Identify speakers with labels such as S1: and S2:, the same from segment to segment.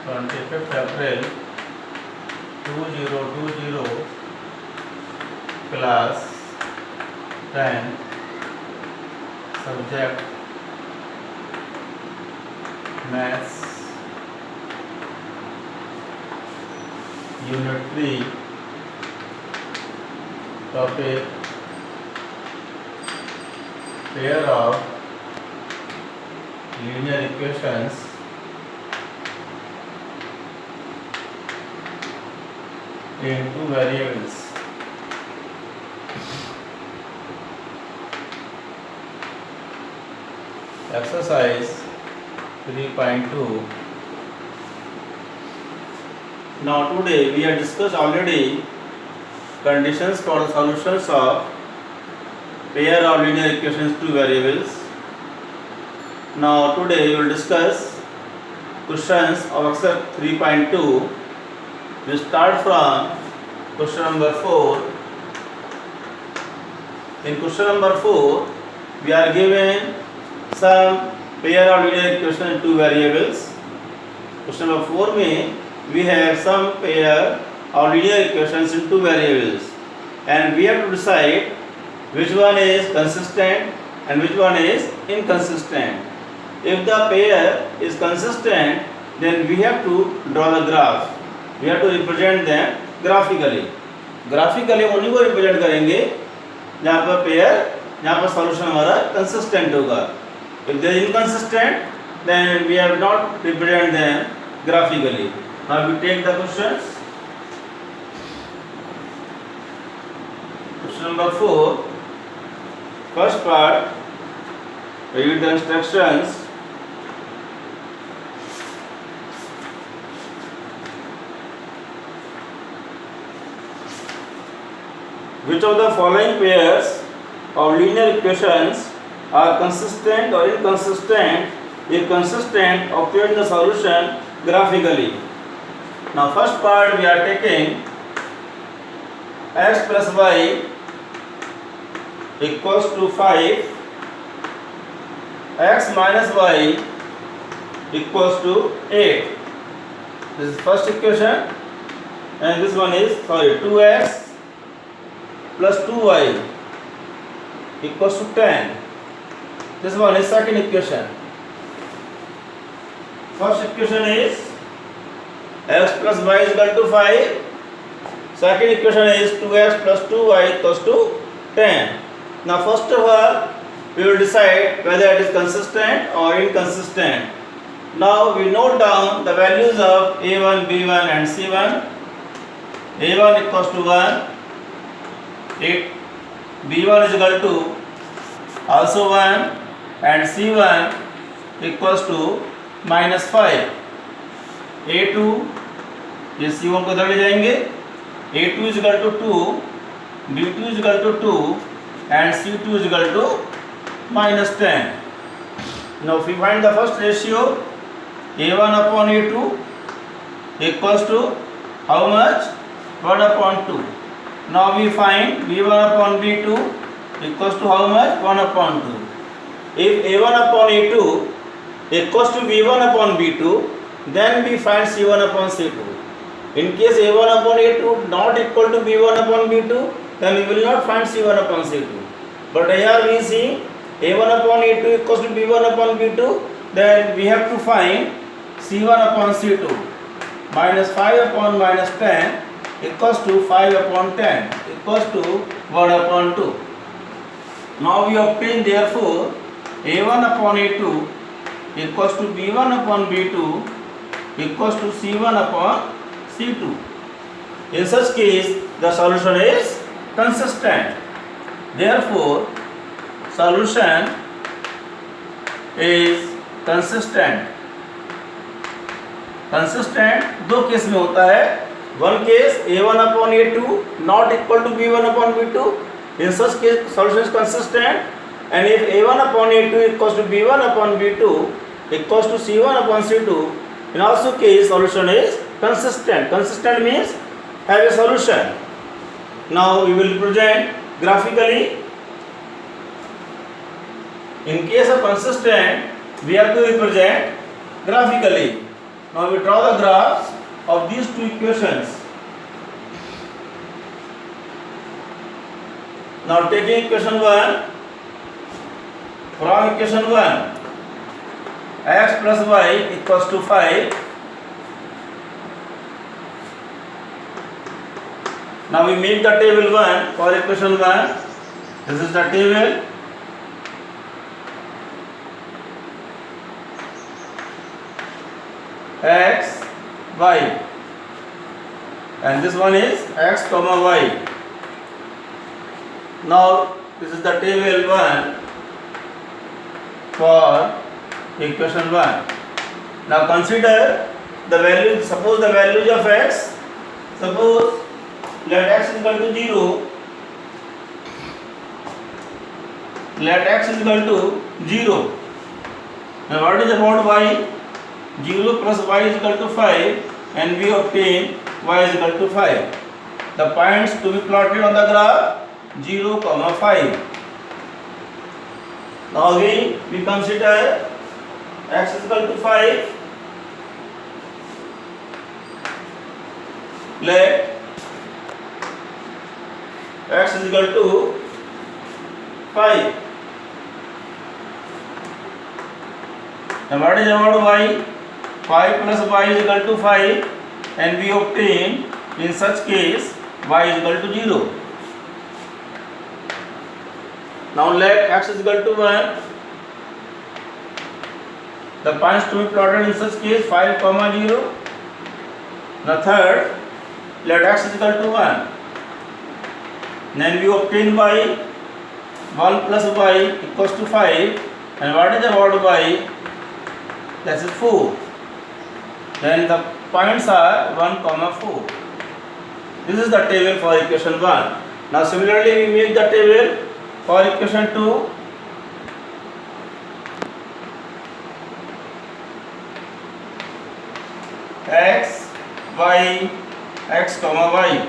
S1: 25th April 2020, class 10, subject maths, unit 3, topic pair of linear equations in two variables. Exercise 3.2. Now today we have discussed already conditions for the solutions of pair of linear equations two variables. Now today we will discuss questions of exercise 3.2. We start from question number 4. In question number 4, we are given some pair of linear equation in two variables. Question number 4 में we have some pair of linear equations in two variables, and we have to decide which one is consistent and which one is inconsistent. If the pair is consistent, then we have to draw the graph. We have to represent them graphically. Graphically हम उन्हीं को represent करेंगे जहाँ पर pair, जहाँ पर solution हमारा consistent होगा. If they are inconsistent, then we have not represent them graphically. Now we take the questions. Question number 4. First part, read the instructions. Which of the following pairs of linear equations are consistent or inconsistent? If consistent, obtain the solution graphically. Now first part we are taking x plus y equals to 5, x minus y equals to 8. This is first equation, and this one is 2x plus 2y equals to 10. This one is second equation. First equation is x plus y is equal to 5. Second equation is 2x plus 2y equals to 10. Now first of all, we will decide whether it is consistent or inconsistent. Now we note down the values of a1, b1 and c1. a1 equals to 1. b1 is equal to also 1, and c1 equals to -5. a2, ये c1 को इधर ले जाएंगे. a2 is equal to 2, b2 is equal to 2, and c2 is equal to -10. Now if we find the first ratio, a1 upon a2 equals to how much? 1 upon 2. Now we find b1 upon b2 equals to how much? 1 upon 2. If a1 upon a2 equals to b1 upon b2, then we find c1 upon c2. In case a1 upon a2 not equal to b1 upon b2, then we will not find c1 upon c2. But here we see a1 upon a2 equals to b1 upon b2, then we have to find c1 upon c2. -5 upon -10 equals to 5 upon 10 equals to 1 upon 2. Now we obtain therefore a1 upon a2 equals to b1 upon b2 equals to c1 upon c2. In such case, the solution is consistent. Therefore, solution is consistent. Consistent दो case में होता है. One case a1 upon a2 not equal to b1 upon b2. In such case, solution is consistent. And if a1 upon a2 equals to b1 upon b2 equals to c1 upon c2, in also case solution is consistent. Consistent means have a solution. Now we will represent graphically. In case of consistent, we have to represent graphically. Now we draw the graphs of these two equations. Now taking equation 1, from equation 1, x plus y equals to 5. Now we make the table 1 for equation 1. This is the table. X, y, and this one is x comma y. Now this is the table 1 for equation 1. Now consider the value. Suppose the values of x. Suppose let x is equal to 0. Let x is equal to 0. Now what is about y? 0 plus y is equal to 5, and we obtain y is equal to 5. The points to be plotted on the graph 0, 5. Now again we consider x is equal to 5. Let x is equal to 5. Now what is about y? 5 plus y is equal to 5, and we obtain in such case y is equal to 0. Now let x is equal to 1. The points to be plotted in such case 5, 0. Now third, let x is equal to 1. Then we obtain y. 1 plus y equals to 5. And what is about y? That is 4. Then the points are 1, 4. This is the table for equation 1. Now similarly we make the table for equation 2. X, y, x comma y.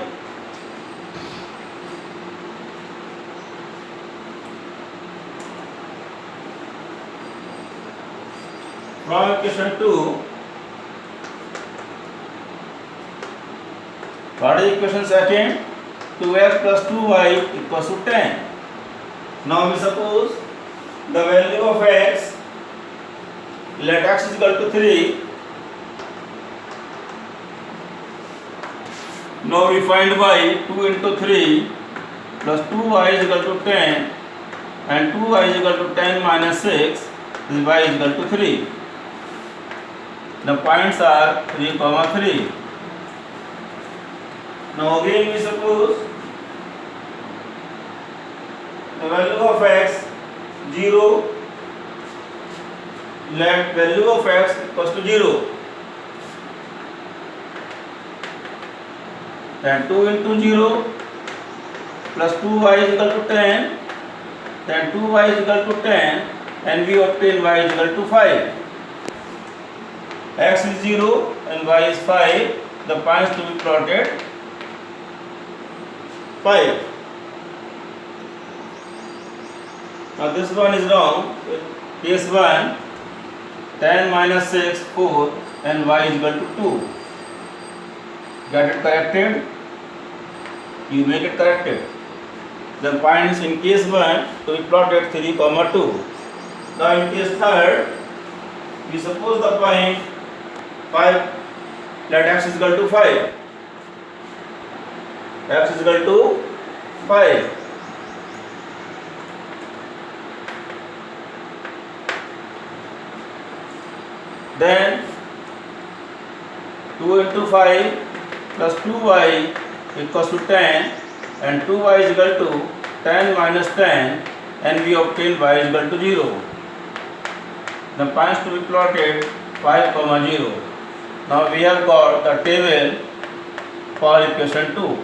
S1: From equation 2, what is equation second? 2x plus 2y equals to 10. Now we suppose the value of x, let x is equal to 3. Now we find y. 2 into 3 plus 2y is equal to 10, and 2y is equal to 10 minus 6, is y is equal to 3. The points are 3, 3. Now again we suppose the value of x 0. Let value of x equals to 0. Then 2 into 0 plus 2y is equal to 10. Then 2y is equal to 10, and we obtain y is equal to 5. X is 0 and y is 5. The points to be plotted 5. Now this one is wrong. Case 1, 10 minus 6, 4, and y is equal to 2. Get it corrected? You make it corrected. The points in case 1 to be plotted 3, 2. Now in case 3rd, we suppose the point 5, let x is equal to 5. X is equal to 5. Then 2 into 5 plus 2y equals to 10, and 2y is equal to 10 minus 10, and we obtain y is equal to 0. The points to be plotted 5, 0. Now we have got the table for equation 2.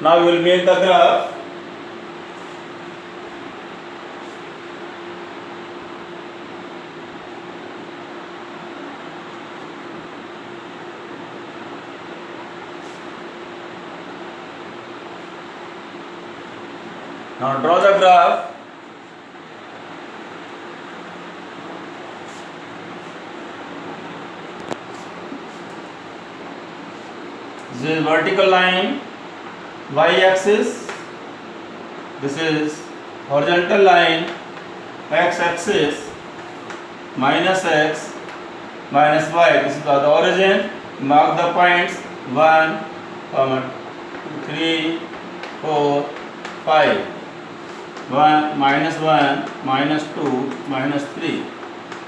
S1: Now we will make the graph. Now draw the graph. This is vertical line, y-axis. This is horizontal line, x-axis, minus x, minus y. This is the origin. Mark the points 1, 2, 3, 4, 5. 1, minus 1, minus 2, minus 3.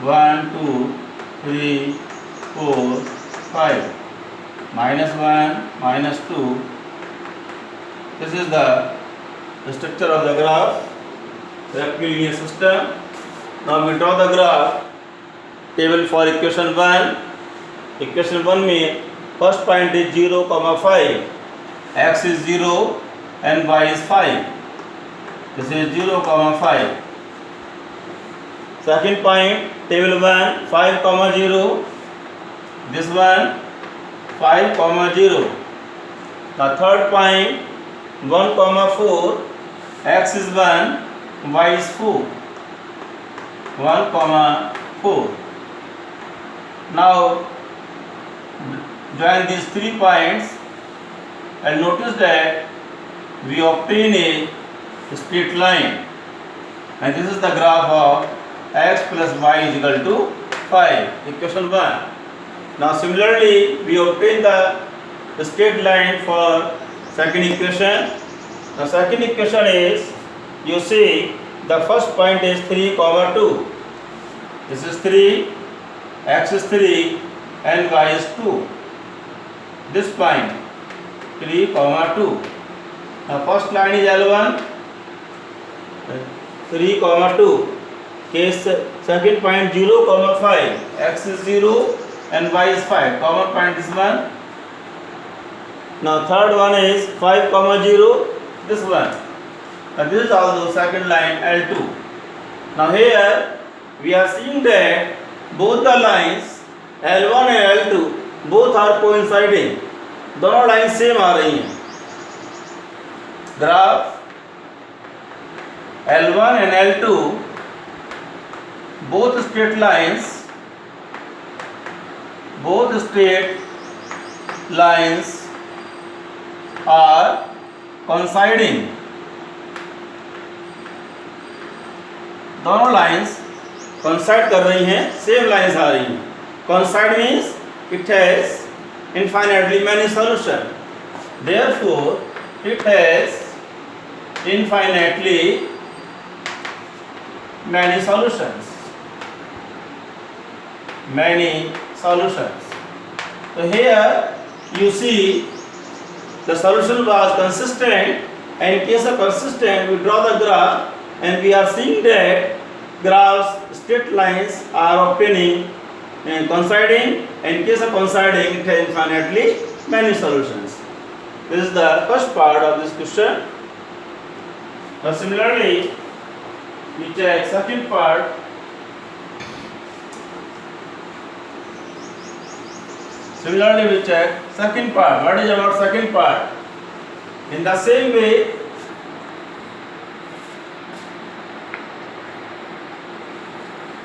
S1: 1, 2, 3, 4, 5. Minus 1, minus 2. This is the structure of the graph, rectilinear system. Now we draw the graph table for equation 1. Equation 1 में first point is 0, 5. X is 0 and y is 5. This is 0, 5. Second point, table 1, 5, 0. This one 5, 0. The third point, 1, 4. X is 1, y is 4. 1, 4. Now join these 3 points and notice that we obtain a straight line, and this is the graph of x plus y is equal to 5. Equation 1. Now similarly we obtain the straight line for second equation. The second equation is, you see the first point is 3, 2. This is 3, x is 3 and y is 2. This point 3, 2. The first line is L1, 3, 2. Case second point 0, 5. X is 0 and y is 5. Common point is 1. Now third one is 5, 0. This one. And this is also second line L2. Now here we are seeing that both the lines L1 and L2 both are coinciding. दोनों line same आ रही हैं. Graph L1 and L2 both straight lines are coinciding. दोनों lines coincide कर रही हैं, same lines आ रही हैं. Coincide means it has infinitely many solutions. Therefore, it has infinitely many solutions. So here you see the solution was consistent, and in case of consistent we draw the graph, and we are seeing that graphs straight lines are obtaining and coinciding. In case of coinciding, it has infinitely many solutions. This is the first part of this question. Now similarly we check second part. What is about second part? In the same way